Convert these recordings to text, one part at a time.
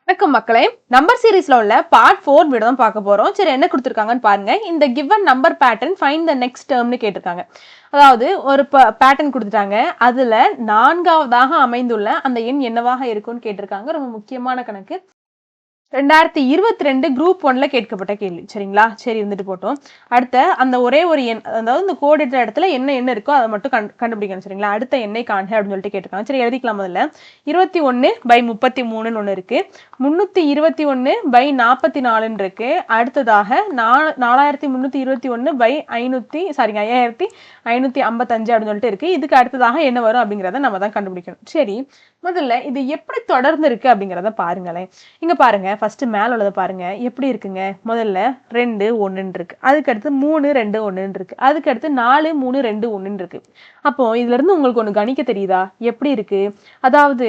வணக்கம் மக்களே. நம்பர் சீரிஸ்ல உள்ள பார்ட் 4 வீடியோ தான் பார்க்க போறோம். சரி, என்ன கொடுத்திருக்காங்கன்னு பாருங்க. இந்த given number pattern find the next டேர்ம்னு கேட்டிருக்காங்க. அதாவது ஒரு பேட்டர்ன் கொடுத்துட்டாங்க. அதுல 4வதாக அமைந்துள்ள அந்த எண் என்னவாக இருக்கும்னு கேட்டிருக்காங்க. ரொம்ப முக்கியமான கணக்கு. 2022 குரூப் 1ல கேட்கப்பட்ட கேள்வி. சரிங்களா? சரி, இருந்துட்டு போட்டோம். அடுத்த அந்த ஒரே ஒரு எண், அதாவது இந்த கோடிட்ட இடத்துல என்ன இருக்கோ அதை மட்டும் கண்டுபிடிக்கணும். சரிங்களா? அடுத்த எண்ணை காண்க அப்படின்னு சொல்லிட்டு கேட்டிருக்காங்க. சரி, எழுதிக்கலாம். முதல்ல 21/33ன்னு ஒன்று இருக்கு. 321/44 இருக்கு. அடுத்ததாக 4555 அப்படின்னு சொல்லிட்டு இருக்கு. இதுக்கு அடுத்ததாக என்ன வரும் அப்படிங்கிறத நம்ம தான் கண்டுபிடிக்கணும். சரி, முதல்ல இது எப்படி தொடர்ந்து இருக்கு அப்படிங்கிறத பாருங்களேன். இங்க பாருங்க, ஃபர்ஸ்ட் மேல உள்ளதை பாருங்க. எப்படி இருக்குங்க? முதல்ல 2 1 இருக்கு. அதுக்கு அடுத்து 3 2 1 இருக்கு. அதுக்கு அடுத்து 4 3 2 1 இருக்கு. அப்போ இதுல இருந்து உங்களுக்கு ஒண்ணு கணிக்க தெரியுதா? எப்படி இருக்கு? அதாவது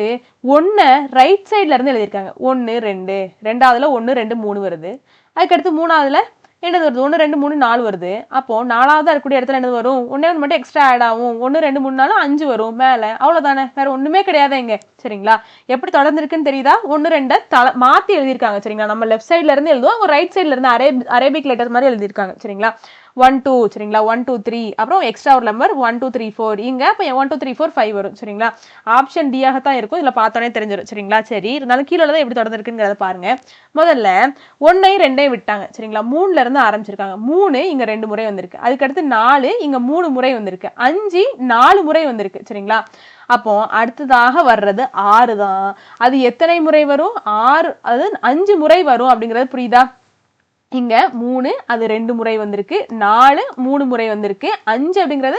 1 ரைட் சைட்ல இருந்து எழுதியிருக்காங்க. 1 2, ரெண்டாவதுல 1 2 3 வருது. அதுக்கு அடுத்து மூணாவதுல என்னது வருது? 1 2 3 4 வருது. அப்போ நாலாவதா இருக்கக்கூடிய இடத்துல என்னது வரும்? 1 மட்டும் எக்ஸ்ட்ரா ஆட் ஆகும். 1 2 3 4 5 வரும் மேல. அவ்வளவுதானே, வேற ஒண்ணுமே கிடையாது இங்க. சரிங்களா? எப்படி தொடர்ந்துருக்குன்னு தெரியுதா? 1 2 மாத்தி எழுதியிருக்காங்க. சரிங்களா? நம்ம லெஃப்ட் சைட்ல இருந்து எழுதுவோம், அவங்க ரைட் சைட்ல இருந்து அரேபிக் லெட்டர் மாதிரி எழுதியிருக்காங்க. சரிங்களா? 1 2, சரிங்களா? 1 2 3, அப்புறம் எக்ஸ்ட்ரா ஒரு நம்பர் 1 2 3 4. இங்க அப்ப 1 2 3 4 5 வரும். சரிங்களா? ஆப்ஷன் டி ஆகத்தான் இருக்கும். இதுல பார்த்தோன்னே தெரிஞ்சிடும். சரிங்களா? சரி, இருந்தாலும் கீழே தான் எப்படி தொடர்ந்துருக்குங்கிறத பாருங்க. முதல்ல 1 2 விட்டாங்க. சரிங்களா? 3ல இருந்து ஆரம்பிச்சிருக்காங்க. 3 இங்க 2 முறை வந்திருக்கு. அதுக்கடுத்து 4 இங்க 3 முறை வந்திருக்கு. 5 4 முறை வந்திருக்கு. சரிங்களா? அப்போ அடுத்ததாக வர்றது 6 தான். அது எத்தனை முறை வரும்? 6, அது 5 முறை வரும் அப்படிங்கிறது புரியுதா? இங்க 3 அது 2 முறை வந்திருக்கு. 4 3 முறை வந்திருக்கு. 5 அப்படிங்கிறது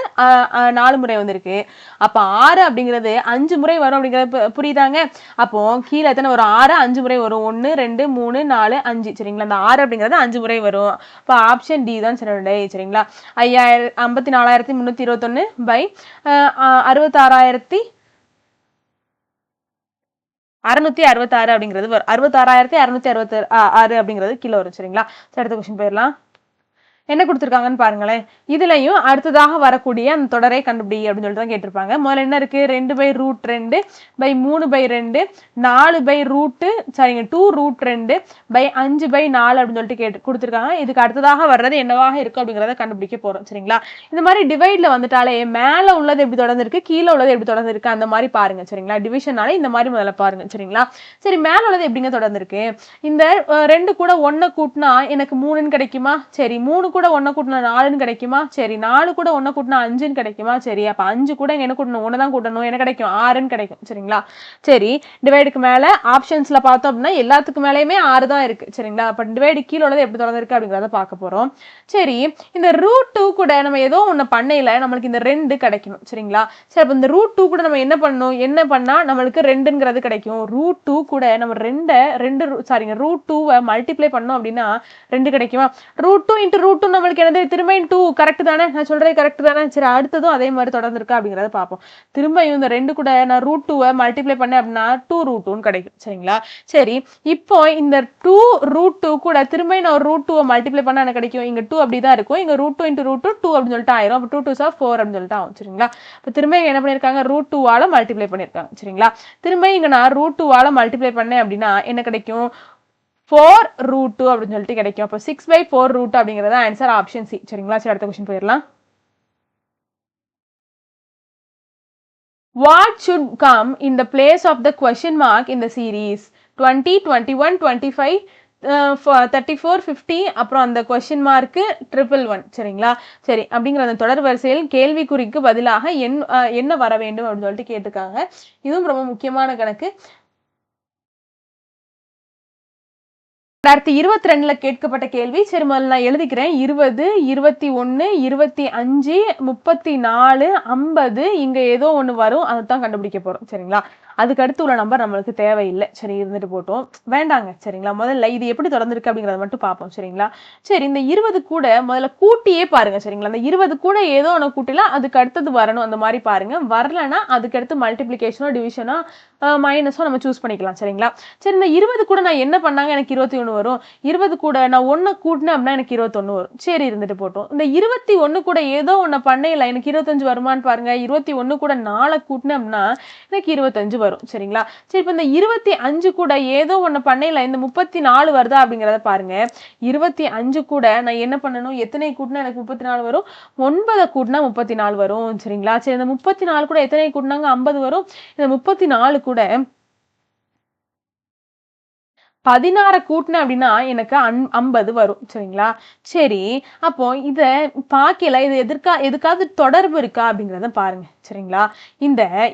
4 முறை வந்திருக்கு. அப்ப 6 அப்படிங்கிறது 5 முறை வரும் அப்படிங்கிறது புரியுதாங்க? அப்போ கீழே எத்தனை வரும்? 6 5 முறை வரும். 1 2 3 4 5. சரிங்களா? அந்த 6 அப்படிங்கிறது 5 முறை வரும். அப்ப ஆப்ஷன் டி தான் சரியா. சரிங்களா? 54,321 பை 66,666 அப்படிங்கிறது வரும். 66,666 அப்படிங்கிறது கீழே வரும். சரிங்களா? அடுத்த கொஸ்டின் போயிடலாம். என்ன கொடுத்துருக்காங்கன்னு பாருங்களேன். இதுலயும் அடுத்ததாக வரக்கூடிய அந்த தொடரை கண்டுபிடி அப்படின்னு சொல்லிட்டு தான் கேட்டிருப்பாங்க. முதல்ல என்ன இருக்கு? 2/√2 பை 3/2 4/√2 சரிங்க 2√2 பை 5/4 அப்படின்னு சொல்லிட்டு கொடுத்துருக்காங்க. இதுக்கு அடுத்ததாக வர்றது என்னவாக இருக்கும் அப்படிங்கிறத கண்டுபிடிக்க போறோம். சரிங்களா? இந்த மாதிரி டிவைட்ல வந்துட்டாலே மேல உள்ளது எப்படி தொடர்ந்துருக்கு, கீழே உள்ளது எப்படி தொடர்ந்துருக்கு அந்த மாதிரி பாருங்க. சரிங்களா? டிவிஷனால இந்த மாதிரி முதல்ல பாருங்க. சரிங்களா? சரி, மேல உள்ளது எப்படிங்க தொடர்ந்துருக்கு? இந்த 2 கூட 1 கூட்டினா எனக்கு 3ன்னு கிடைக்குமா? சரி, 3 கூட 1 கூட்டினா 4ன்னு கிடைக்குமா? சரி, 4 கூட 1 கூட்டினா 5ன்னு கிடைக்குமா? சரி, அப்ப 5 கூட என்ன கூட்டணும்? 1 தான் கூட்டணும். என்ன கிடைக்கும்? 6ன்னு கிடைக்கும். சரிங்களா? சரி, டிவைடுக்கு மேல ஆப்ஷன்ஸ்ல பார்த்தோம் அப்படின்னா எல்லாத்துக்கு மேலேயுமே 6 தான் இருக்கு. சரிங்களா? அப்ப டிவைடு கீழே உள்ளது எப்படி தொடர்ந்துருக்கு அப்படிங்கிறத பார்க்க போறோம். சரி, இந்த √2 கூட நம்ம ஏதோ ஒண்ணு பண்ணையில நம்மளுக்கு இந்த 2 கிடைக்கணும். சரிங்களா? சரி, அப்ப இந்த √2 கூட நம்ம என்ன பண்ணணும்? என்ன பண்ணா நம்மளுக்கு 2ங்கிறது கிடைக்கும்? √2 கூட நம்ம √2 மல்டிப்ளை பண்ணோம் அப்படின்னா 2 கிடைக்குமா? √2 × √2 நம்மளுக்கு என்னது? திரும்ப 2. கரெக்ட் தானே? நான் சொல்றது கரெக்ட் தானே? சரி, அடுத்ததும் அதே மாதிரி தொடர்ந்துருக்கா அப்படிங்கிறத பார்ப்போம். திரும்பியும் இந்த 2 கூட நான் √2 மல்டிப்ளை பண்ணேன் அப்படின்னா 2√2 கிடைக்கும். சரிங்களா? சரி, இப்போ இந்த 2√2 கூட திரும்ப நான் ஒரு √2 மல்டிப்ளை பண்ணா எனக்கு கிடைக்கும். இங்க 2 அப்படிதான் இருக்கும். இங்க √2 × √2 2 அப்படின்னு சொல்லிட்டு ஆயிரும். அப்ப 2 2s are 4 அப்படின்னு சொல்லிட்டு ஆகும். சரிங்களா? இப்ப திரும்ப என்ன பண்ணிருக்காங்க? √2 மல்டிப்ளை பண்ணிருக்காங்க. சரிங்களா? திரும்ப இங்க நான் √2 மல்டிப்ளை பண்ணேன் அப்படின்னா என்ன கிடைக்கும்? 4√2 அப்படின்னு சொல்லிட்டு கிடைக்கும். அப்போ 6/4√2 அப்படிங்கிறது ஆன்சர் ஆப்ஷன் சி. சரிங்களா? சரி, அடுத்த கொஸ்டின் போயிடலாம். What should come in the place of the question mark in the series? 20, 21, 25, 34, 50, அப்புறம் அந்த கொஸ்டின் மார்க்கு 111. சரிங்களா? சரி, அப்படிங்கிற அந்த தொடர் வரிசையில் கேள்விக்குறிக்கு பதிலாக என்ன வர வேண்டும் அப்படின்னு சொல்லிட்டு கேட்டிருக்காங்க. இதுவும் ரொம்ப முக்கியமான கணக்கு. 2022ல கேட்கப்பட்ட கேள்வி. சரி, முதல்ல நான் எழுதிக்கிறேன். 20, 21, 25, 34, 50 இங்க ஏதோ ஒண்ணு வரும். அதைத்தான் கண்டுபிடிக்க போறோம். சரிங்களா? அதுக்கு அடுத்து உள்ள நம்பர் நம்மளுக்கு தேவையில்லை. சரி, இருந்துட்டு போட்டோம், வேண்டாங்க. சரிங்களா? முதல்ல இது எப்படி தொடர்ந்துருக்கு அப்படிங்கிறத மட்டும் பார்ப்போம். சரிங்களா? சரி, இந்த 20 கூட முதல்ல கூட்டியே பாருங்க. சரிங்களா? அந்த 20 கூட ஏதோ ஒன்று கூட்டிலாம் அதுக்கு அடுத்தது வரணும். அந்த மாதிரி பாருங்க. வரலன்னா அதுக்கு அடுத்து மல்டிப்ளிகேஷனோ டிவிஷனோ மைனஸும் நம்ம சூஸ் பண்ணிக்கலாம் சரிங்களா. சரி இந்த 20 கூட நான் என்ன பண்ணாங்க எனக்கு 21 வரும். 20 கூட நான் 1 கூட்டினேன் அப்படின்னா எனக்கு 21 வரும். சரி இருந்துட்டு போட்டோம். இந்த 21 கூட ஏதோ ஒன்று பண்ணையில் எனக்கு 25 வருமானு பாருங்க. 21 கூட 4 கூட்டினேன் அப்படின்னா எனக்கு 25 வரும் சரிங்களா. சரி இப்போ இந்த 25 கூட ஏதோ ஒன்று பண்ணையில் இந்த 34 வருதா அப்படிங்கிறத பாருங்க. 25 கூட நான் என்ன பண்ணணும், எத்தனை கூட்டினா எனக்கு 34 வரும், 9 கூட்டினா 34 வரும் சரிங்களா. சரி இந்த 34 கூட எத்தனை கூட்டினாங்க 50 வரும். இந்த 34 கூட 16 கூட்டினேன் அப்படின்னா எனக்கு 50 வரும் சரிங்களா. சரி அப்போ இதை பார்க்கல இது எதுக்காவது தொடர்பு இருக்கா அப்படிங்கிறத பாருங்க சரிங்களா.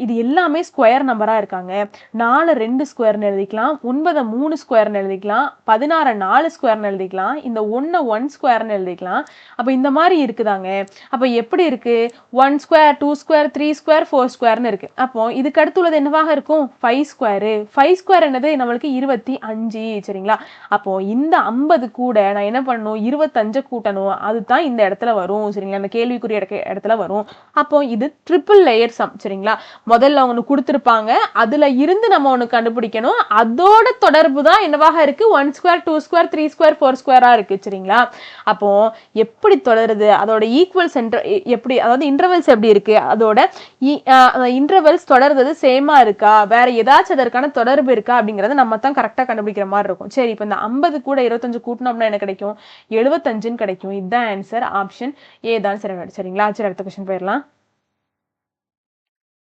இது எல்லாமே ஸ்கொயர் நம்பரா இருக்காங்க. 4 2 ஸ்கொயர்னு எழுதிக்கலாம், 9 3 ஸ்கொயர்னு எழுதிக்கலாம், 16 4 ஸ்கொயர்னு எழுதிக்கலாம், இந்த 1 1 ஸ்கொயர்னு எழுதிக்கலாம். அப்போ இந்த மாதிரி இருக்குதாங்க. அப்போ எப்படி இருக்கு, 1 ஸ்கொயர் 2 ஸ்கொயர் 3 ஸ்கொயர் 4 ஸ்கொயர்னு இருக்கு. அப்போ இதுக்கு அடுத்துள்ளது என்னவாக இருக்கும், 5 ஸ்கொயரு. 5 ஸ்கொயர் என்னது நம்மளுக்கு 25 சரிங்களா. அப்போ இந்த 50 கூட நான் என்ன பண்ணணும், 25 கூட்டணும். அதுதான் இந்த இடத்துல வரும் சரிங்களா, அந்த கேள்விக்குரிய இடத்துல வரும். அப்போ இது ட்ரிபிள் லேயர் சம் சரிங்களா. முதல்ல ஒன்று கொடுத்துருப்பாங்க, அதுல இருந்து நம்ம ஒன்று கண்டுபிடிக்கணும். அதோட தொடர்பு தான் என்னவாக இருக்கு, 1 ஸ்கொயர் 2 ஸ்கொயர் 3 ஸ்கொயர் 4 ஸ்கொயரா இருக்கு சரிங்களா. அப்போ எப்படி தொடருது, அதோட ஈக்குவல் சென்டர் எப்படி, அதாவது இன்டர்வல்ஸ் எப்படி இருக்கு, அதோட இன்டர்வல்ஸ் தொடர்றது சேமா இருக்கா, வேற ஏதாச்சும் அதற்கான தொடர்பு இருக்கா அப்படிங்கறத நம்ம தான் கரெக்டா கண்டுபிடிக்கிற மாதிரி இருக்கும். சரி இப்போ இந்த 50 கூட 25 கூட்டினோம்னா என்ன கிடைக்கும், 75 கிடைக்கும். இதுதான் ஆன்சர், ஆப்ஷன் ஏ தான் சரிங்களா. சரி அடுத்த क्वेश्चन போயிடலாம்.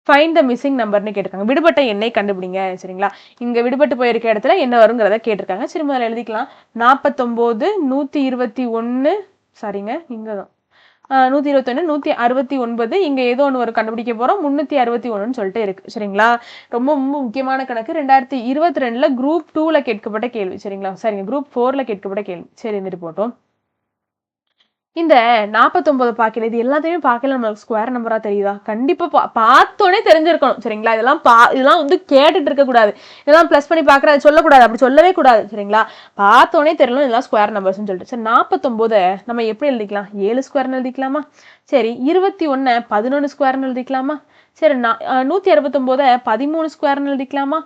ஃபைண்ட் த மிஸ்ஸிங் நம்பர்னு கேட்டிருக்காங்க. விடுபட்ட எண்ணை கண்டுபிடிங்க சரிங்களா. இங்க விடுபட்டு போயிருக்க இடத்துல என்ன வருங்கிறத கேட்டிருக்காங்க. சரி முதல்ல எழுதிக்கலாம். 49 121 சாரிங்க இங்கதான் 121 169 இங்க ஏதோ ஒன்று ஒரு கண்டுபிடிக்க போறோம். 361 சொல்லிட்டு இருக்கு சரிங்களா. ரொம்ப முக்கியமான கணக்கு. 2022 குரூப் 2ல கேட்கப்பட்ட கேள்வி சரிங்களா. சரிங்க குரூப் 4ல கேட்கப்பட்ட கேள்வி. சரி இருந்துட்டு போட்டோம். இந்த 49 பார்க்கல, இது எல்லாத்தையுமே பார்க்கல நம்மளுக்கு ஸ்கொயர் நம்பரா தெரியுதா, கண்டிப்பா பார்த்தோன்னே தெரிஞ்சிருக்கணும் சரிங்களா. இதெல்லாம் வந்து கேட்டுட்டு இருக்க கூடாது, இதெல்லாம் பிளஸ் பண்ணி பார்க்கறது சொல்லக்கூடாது, அப்படி சொல்லவே கூடாது சரிங்களா. பார்த்தோன்னே தெரியணும் இதெல்லாம் ஸ்கொயர் நம்பர்ஸ்னு சொல்லிட்டு. சரி 49 நம்ம எப்படி எழுதிக்கலாம், 7 ஸ்கொயர்னு எழுதிக்கலாமா. சரி 21 11 ஸ்கொயர்னு எழுதிக்கலாமா. சரி 169 13 ஸ்கொயர்னு எழுதிக்கலாமா.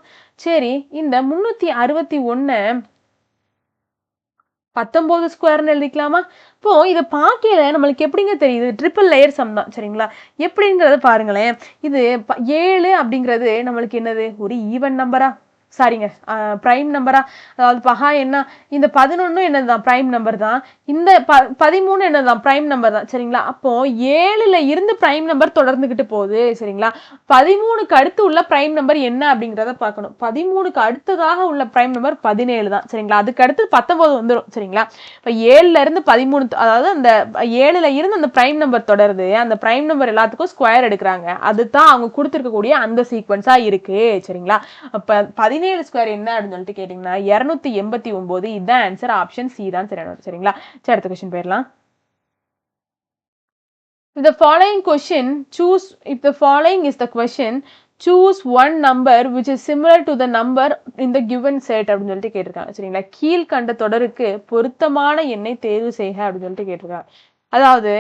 சரி இந்த 361 19 ஸ்கொயர்னு எழுதிக்கலாமா. இப்போ இதை பார்க்கல நம்மளுக்கு எப்படிங்க தெரியுது, ட்ரிபிள் லேயர் சம் தான் சரிங்களா. எப்படிங்கிறத பாருங்களேன். இது 7 அப்படிங்கிறது நம்மளுக்கு என்னது, ஒரு ஈவன் நம்பரா, சாரிங்க பிரைம் நம்பரா, அதாவது பகா என்ன, இந்த 11 என்னதுதான் பிரைம் நம்பர் தான், இந்த 13 என்னதான் பிரைம் நம்பர் தான் சரிங்களா. அப்போ 7ல இருந்து பிரைம் நம்பர் தொடர்ந்துகிட்டு போகுது சரிங்களா. 13க்கு அடுத்து உள்ள பிரைம் நம்பர் என்ன அப்படிங்கிறத பார்க்கணும். 13க்கு அடுத்ததாக உள்ள பிரைம் நம்பர் 17 தான் சரிங்களா. அதுக்கு அடுத்து 19 வந்துடும் சரிங்களா. இப்போ 7ல இருந்து 13, அதாவது அந்த 7ல இருந்து அந்த பிரைம் நம்பர் தொடருது, அந்த பிரைம் நம்பர் எல்லாத்துக்கும் ஸ்கொயர் எடுக்கிறாங்க, அதுதான் அவங்க கொடுத்துருக்கக்கூடிய அந்த சீக்வன்ஸா இருக்கு சரிங்களா. அப்ப 17 ஸ்கொயர் என்ன அப்படின்னு சொல்லிட்டு கேட்டீங்கன்னா 289. இதுதான் ஆன்சர், ஆப்ஷன் சி தான் சரிங்களா. சரி அடுத்த क्वेश्चन போயிடலாம். If the following question, choose, if the following is the question, choose one number which is similar to the number in the given set அப்படின்னு சொல்லிட்டு கேட்டிருக்காங்க சரிங்களா. கீழ்கண்ட தொடருக்கு பொருத்தமான எண்ணை தேர்வு செய்க அப்படின்னு சொல்லிட்டு கேட்டிருக்காங்க. அதாவது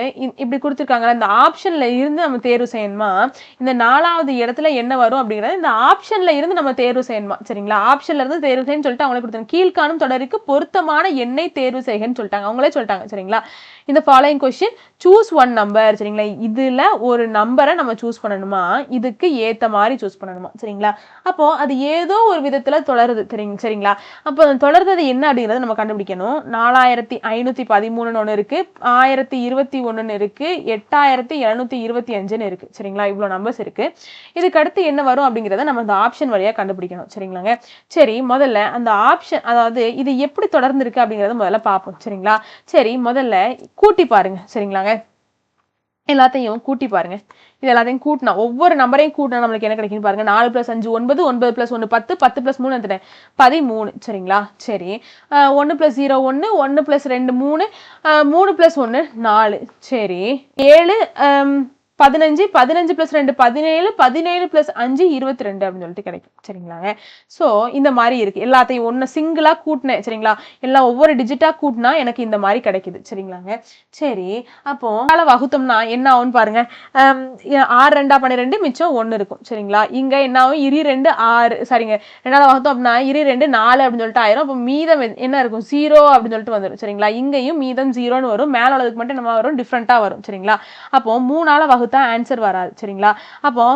இப்படி கொடுத்துருக்காங்களா, இந்த ஆப்ஷன்ல இருந்து நம்ம தேர்வு செய்யணுமா, இந்த 4வது இடத்துல என்ன வரும் அப்படிங்கிறது இந்த ஆப்ஷன்ல இருந்து நம்ம தேர்வு செய்யணுமா சரிங்களா. ஆப்ஷன்ல இருந்து தேர்வு செய்யணும்னு சொல்லிட்டு அவங்களே கொடுத்தாங்க. கீழ்காணும் தொடருக்கு பொருத்தமான எண்ணை தேர்வு செய்கன்னு சொல்லிட்டாங்க, அவங்களே சொல்லிட்டாங்க சரிங்களா. இந்த following question choose one number சரிங்களா. இதுல ஒரு நம்பரை நம்ம சூஸ் பண்ணணுமா, இதுக்கு ஏத்த மாதிரி சூஸ் பண்ணணுமா சரிங்களா. அப்போ அது ஏதோ ஒரு விதத்துல தொடருது சரிங்களா. அப்போ தொடர்றது என்ன அப்படிங்கறத நம்ம கண்டுபிடிக்கணும். 4513 ஒண்ணு இருக்கு, 1021 இருக்கு, 8725 இருக்கு சரிங்களா. இவ்வளவு நம்பர்ஸ் இருக்கு. இதுக்கு அடுத்து என்ன வரும் அப்படிங்கறத நம்ம அந்த ஆப்ஷன் வழியா கண்டுபிடிக்கணும் சரிங்களாங்க. சரி முதல்ல அந்த ஆப்ஷன், அதாவது இது எப்படி தொடர்ந்து இருக்கு அப்படிங்கறத முதல்ல பார்ப்போம் சரிங்களா. சரி முதல்ல கூட்டி பாருங்க சரிங்களாங்க. எல்லாத்தையும் கூட்டி பாருங்க. இது எல்லாத்தையும் கூட்டினா, ஒவ்வொரு நம்பரையும் கூட்டினா நம்மளுக்கு என்ன கிடைக்கும் பாருங்க. 4 + 5 9, 9 + 1 10, 10 + 3 எத்தனை 13 சரிங்களா. சரி 1 + 0 1, 1 + 2 3, 3 + 1 4. சரி 7 15 15 + 2 17 17 + 5 22 அப்படின்னு சொல்லிட்டு கிடைக்கும். சரிங்களாங்க. ஸோ இந்த மாதிரி இருக்கு. எல்லாத்தையும் ஒன்று சிங்கிளா கூட்டினேன். சரிங்களா, எல்லாம் ஒவ்வொரு டிஜிட்டா கூட்டினா எனக்கு இந்த மாதிரி கிடைக்குது. சரிங்களாங்க. சரி, அப்போ வகுத்தோம்னா என்ன ஆகும்னு பாருங்க. 6 2 12 மிச்சம் 1 இருக்கும். சரிங்களா, இங்க என்ன ஆகும், 2 6 சரிங்க, 2 வகுத்தோம் அப்படின்னா 2 4 அப்படின்னு சொல்லிட்டு ஆயிரும். அப்போ மீதம் என்ன இருக்கும், 0 அப்படின்னு சொல்லிட்டு வந்துடும். சரிங்களா, இங்கேயும் மீதம் 0ன்னு வரும். மேல உள்ளதுக்கு மட்டும் நம்ம வரும், டிஃப்ரெண்டா வரும். சரிங்களா, அப்போ 3ஆல வகுத்தா ஆன்சர் வராது. சரிங்களா, அப்போ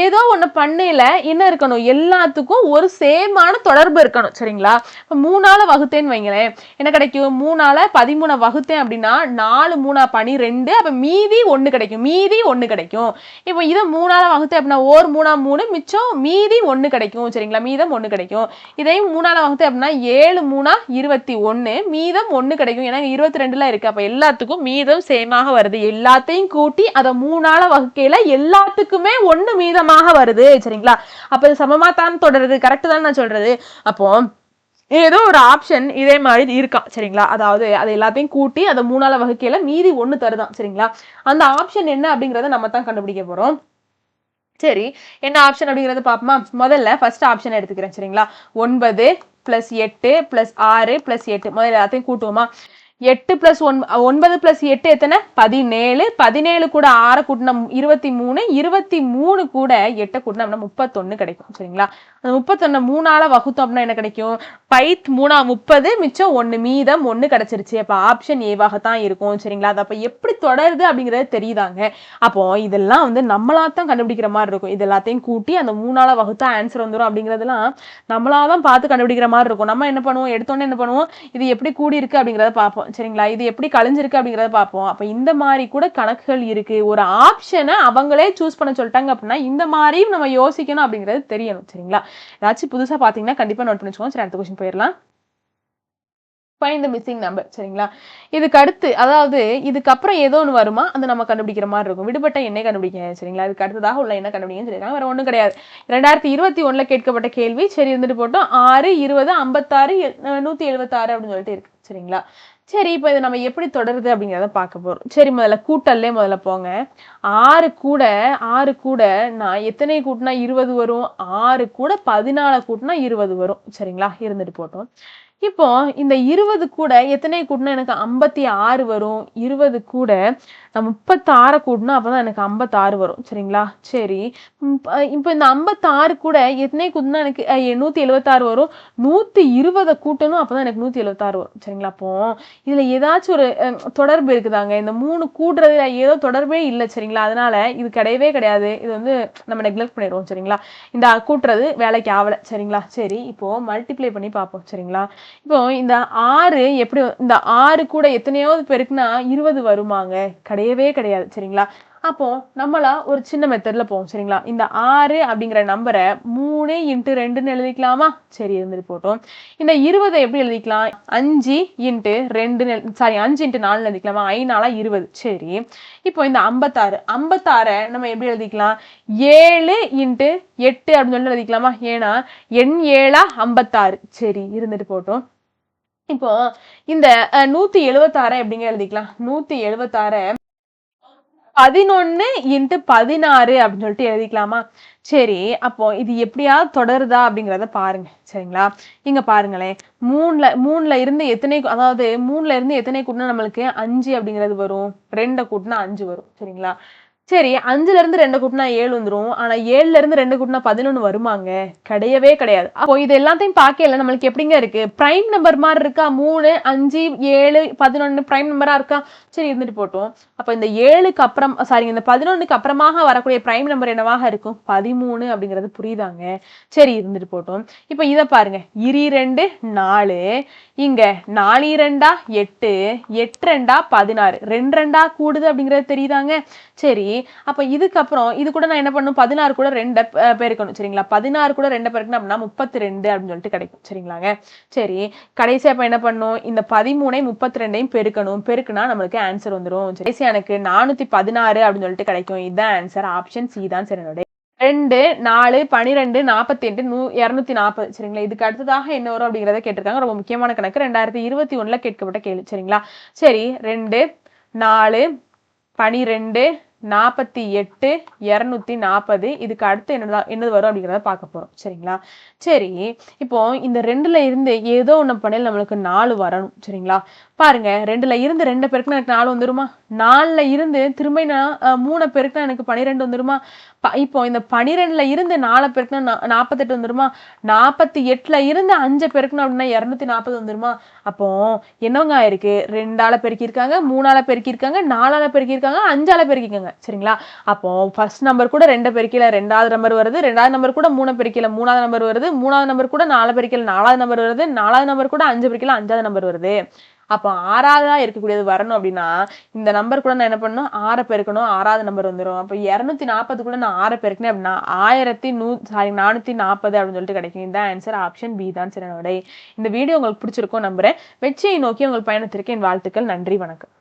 ஏதோ ஒண்ணு பண்ணையில என்ன இருக்கணும், எல்லாத்துக்கும் ஒரு சேமான தொடர்பு இருக்கணும். சரிங்களா, இப்போ 3ஆல வகுத்தேன்னு வைங்களேன், என்ன கிடைக்கும், 3ஆல 13 வகுத்தேன் அப்படின்னா 4 3 12, அப்ப மீதி 1 கிடைக்கும். மீதி 1 கிடைக்கும். இப்போ இதை 3ஆல வகுத்தேன் அப்படின்னா 1 3 3 மிச்சம் மீதி 1 கிடைக்கும். சரிங்களா, மீதம் 1 கிடைக்கும். இதையும் 3ஆல வகுத்தேன் அப்படின்னா 7 3 21, மீதம் 1 கிடைக்கும். ஏன்னா 22ல இருக்கு. அப்ப எல்லாத்துக்கும் மீதம் சேமாக வருது. எல்லாத்தையும் கூட்டி அதை 3ஆல வகுக்கையில எல்லாத்துக்குமே 1 மீதமாக வருது. சரிங்களா, அப்ப இது சமமா தான் தொடருது. கரெக்ட் தான் நான் சொல்றது. அப்போ ஏதோ ஒரு ஆப்ஷன் இதே மாதிரி இருக்கான். சரிங்களா, அதாவது அதை எல்லாத்தையும் கூட்டி அதை 3ஆல வகுக்கையில மீதி 1 தருதான். சரிங்களா, அந்த ஆப்ஷன் என்ன அப்படிங்கறத நம்ம தான் கண்டுபிடிக்க போறோம். சரி, என்ன ஆப்ஷன் அப்படிங்கறத பாப்போமா. முதல்ல ஃபர்ஸ்ட் ஆப்ஷன் எடுத்துக்கிறேன். சரிங்களா, 9 + 8 + 6 + 8 முதல்ல எல்லாத்தையும் கூட்டுவோமா. 8 + 9 + 8 எத்தனை, 17. 17 கூட 6 கூட்டினா 23. 23 கூட 8 கூட்டினா 31 கிடைக்கும். சரிங்களா, அந்த 31 3ஆல வகுத்தோம் அப்படின்னா என்ன கிடைக்கும், 3 30 மிச்சம் 1 மீதம் 1 கிடைச்சிருச்சு. அப்ப ஆப்ஷன் ஏவாகத்தான் இருக்கும். சரிங்களா, அது அப்ப எப்படி தொடருது அப்படிங்கிறது தெரியுதாங்க. அப்போ இதெல்லாம் நம்மளாத்தான் கண்டுபிடிக்கிற மாதிரி இருக்கும். இது எல்லாத்தையும் கூட்டி அந்த 3ஆல வகுத்தா ஆன்சர் வந்துடும் அப்படிங்கிறதுலாம் நம்மளாதான் பார்த்து கண்டுபிடிக்கிற மாதிரி இருக்கும். நம்ம என்ன பண்ணுவோம், எடுத்தோன்னே என்ன பண்ணுவோம், இது எப்படி கூடி இருக்கு அப்படிங்கிறத பார்ப்போம். சரிங்களா, இது எப்படி கழிஞ்சிருக்கு அப்படிங்கறத பார்ப்போம். அப்ப இந்த மாதிரி கூட கணக்குகள் இருக்கு. ஒரு ஆப்ஷனை அவங்களே சூஸ் பண்ண சொல்லிட்டாங்க அப்படின்னா இந்த மாதிரியும் நம்ம யோசிக்கணும் அப்படிங்கிறது தெரியணும். சரிங்களா, ஏதாச்சும் புதுசா பாத்தீங்கன்னா கண்டிப்பா நோட் பண்ணிச்சுக்கோங்க. சரி, அடுத்த கொஸ்டின் போயிடலாம். find the missing number. சரிங்களா, இதுக்கு அடுத்து அதாவது இதுக்கப்புறம் ஏதோ ஒன்று வருமா, அது நம்ம கண்டுபிடிக்கிற மாதிரி இருக்கும். விடுபட்ட எண்ணை கண்டுபிடிக்க. சரிங்களா, இதுக்கு அடுத்ததாக உள்ள என்ன கண்டுபிடிக்கன்னு சொல்லியிருக்காங்க. வேற ஒன்றும் கிடையாது. 2021 கேட்கப்பட்ட கேள்வி. சரி, இருந்துட்டு போட்டோம். 6 20 56 176 அப்படின்னு சொல்லிட்டு இருக்கு. சரிங்களா, சரி, இப்போ இது நம்ம எப்படி தொடருது அப்படிங்கிறத பார்க்க போறோம். சரி, முதல்ல கூட்டல்லே முதல்ல போங்க. 6 கூட நான் எத்தனை கூட்டினா 20 வரும், 6 கூட 14 கூட்டினா 20 வரும். சரிங்களா, இருந்துட்டு போட்டோம். இப்போ இந்த 20 கூட எத்தனை கூட்டினா எனக்கு 56 வரும். 20 கூட நான் 36 கூட்டினா அப்பதான் எனக்கு 56 வரும். சரிங்களா, சரி, இப்போ இந்த 56 கூட எத்தனை கூட்டினா எனக்கு 176 வரும். 120 கூட்டணும், அப்பதான் எனக்கு 176 வரும். சரிங்களா, அப்போ இதுல ஏதாச்சும் ஒரு தொடர்பு இருக்குதாங்க. இந்த 3 கூட்டுறதுல ஏதோ தொடர்பே இல்லை. சரிங்களா, அதனால இது கிடையவே கிடையாது. இது நம்ம நெக்லெக்ட் பண்ணிடுவோம். சரிங்களா, இந்த கூட்டுறது வேலைக்கு ஆகல. சரிங்களா, சரி, இப்போ மல்டிப்ளை பண்ணி பார்ப்போம். சரிங்களா, இப்போ இந்த 6 எப்படி, இந்த 6 கூட எத்தனையோ பெருக்குனா 20 வருமாங்க, கிடையவே கிடையாது. சரிங்களா, அப்போ நம்மளா ஒரு சின்ன மெத்தட்ல போவோம். சரிங்களா, இந்த 6 அப்படிங்கிற நம்பரை 3 × 2ன்னு எழுதிக்கலாமா. சரி, இருந்துட்டு போட்டோம். இந்த 20 எப்படி எழுதிக்கலாம், 5 × 2 சாரி 5 × 4 எழுதிக்கலாமா. 5 4 20. சரி, இப்போ இந்த 56 நம்ம எப்படி எழுதிக்கலாம், 7 × 8 அப்படின்னு சொல்லி எழுதிக்கலாமா. ஏன்னா எண் 7 56. சரி, இருந்துட்டு போட்டோம். இப்போ இந்த 176 எப்படிங்க எழுதிக்கலாம், 176 11 × 16 அப்படின்னு சொல்லிட்டு எழுதிக்கலாமா. சரி, அப்போ இது எப்படியாவது தொடருதா அப்படிங்கிறத பாருங்க. சரிங்களா, இங்க பாருங்களேன். 3ல இருந்து எத்தனை, அதாவது 3ல இருந்து எத்தனை கூட்டினா நம்மளுக்கு 5 அப்படிங்கிறது வரும். 2 கூட்டினா 5 வரும். சரிங்களா, சரி, 5ல இருந்து 2 கூட்டினா 7 வந்துரும். ஆனா 7ல இருந்து 2 கூட்டினா 11 வருமாங்க, கிடையவே கிடையாது. அப்போ இது எல்லாத்தையும் பார்க்கல நம்மளுக்கு எப்படிங்க இருக்கு, பிரைம் நம்பர் மாதிரி இருக்கா. 3 5 7 11 பிரைம் நம்பரா இருக்கா. சரி, இருந்துட்டு போட்டோம். அப்ப இந்த 7க்கு அப்புறம் சாரி இந்த 11க்கு அப்புறமாக வரக்கூடிய பிரைம் நம்பர் என்னவாக இருக்கும், 13 அப்படிங்கிறது புரியுதாங்க. சரி, இருந்துட்டு போட்டோம். இப்ப இத பாருங்க, 2 4, இங்க 4 2 8, 8 2 16, 2 2 கூடுது அப்படிங்கிறது தெரியுதாங்க. சரி, அப்ப இதுக்கப்புறம் இது கூட நான் என்ன பண்ணும், 16 கூட 2 பெருக்கணும். சரிங்களா, 16 கூட 2 பெருக்கணும் அப்படின்னா 32 அப்படின்னு சொல்லிட்டு கிடைக்கும். சரிங்களாங்க, சரி, கடைசியா அப்ப என்ன பண்ணும், இந்த 13 32 பெருக்கணும். பெருக்குனா நம்மளுக்கு ஆன்சர் வந்துடும். கடைசியா எனக்கு 416 அப்படின்னு சொல்லிட்டு கிடைக்கும். இதுதான் ஆன்சர், ஆப்ஷன் சி தான் சரி. 2 4 12 48 240. சரிங்களா, இதுக்கு அடுத்ததாக என்ன வரும் அப்படிங்கிறத கேட்டிருக்காங்க. ரொம்ப முக்கியமான கணக்கு, 2021 கேட்கப்பட்ட கேள்வி. சரிங்களா, சரி, 2 4 12 48 240 இதுக்கு அடுத்து என்னது வரும் அப்படிங்கிறத பார்க்க போறோம். சரிங்களா? சரி, இப்போ இந்த 2ல இருந்து ஏதோ ஒண்ணு பண்ணையில நம்மளுக்கு 4 வரணும். சரிங்களா? பாருங்க, 2ல இருந்து 2 பெருக்குனா எனக்கு 4 வந்துருமா? 4ல இருந்து திரும்ப நான் 3 பெருக்குனா எனக்கு 12 வந்துருமா? இப்போ இந்த 12ல இருந்து 4 பெருக்குனா 48 வந்துருமா? 48ல இருந்து 5 பெருக்கணும் அப்படின்னா 240 வந்துருமா? அப்போ என்னங்க ஆயிருக்கு? 2ஆல பெருக்கியிருக்காங்க, 3ஆல பெருக்கியிருக்காங்க, 4ஆல பெருக்கியிருக்காங்க, 5ஆல பெருக்கிருக்காங்க. சரிங்களா? அப்போ ஃபர்ஸ்ட் நம்பர் கூட 2 பெருக்கில 2வது நம்பர் வருது, 2வது நம்பர் கூட 3 பெருக்கில 3வது நம்பர் வருது, 3வது நம்பர் கூட 4 பெருக்கில 4வது நம்பர் வருது, 4வது நம்பர் கூட 5 பெருக்கில 5வது நம்பர் வருது. அப்போ 6ஆவதா இருக்கக்கூடியது வரணும் அப்படின்னா இந்த நம்பர் கூட நான் என்ன பண்ணணும்? 6 பெருக்கணும், 6வது நம்பர் வந்துரும். அப்போ 240 கூட நான் 6 பெருக்கினேன் அப்படின்னா 440 அப்படின்னு சொல்லிட்டு கிடைக்கும். இந்த ஆன்சர் ஆப்ஷன் பி தான் சரியான விடை. இந்த வீடியோ உங்களுக்கு பிடிச்சிருக்கும் நம்புறேன். வெற்றியை நோக்கி உங்கள் பயணத்திற்கு என் வாழ்த்துக்கள். நன்றி, வணக்கம்.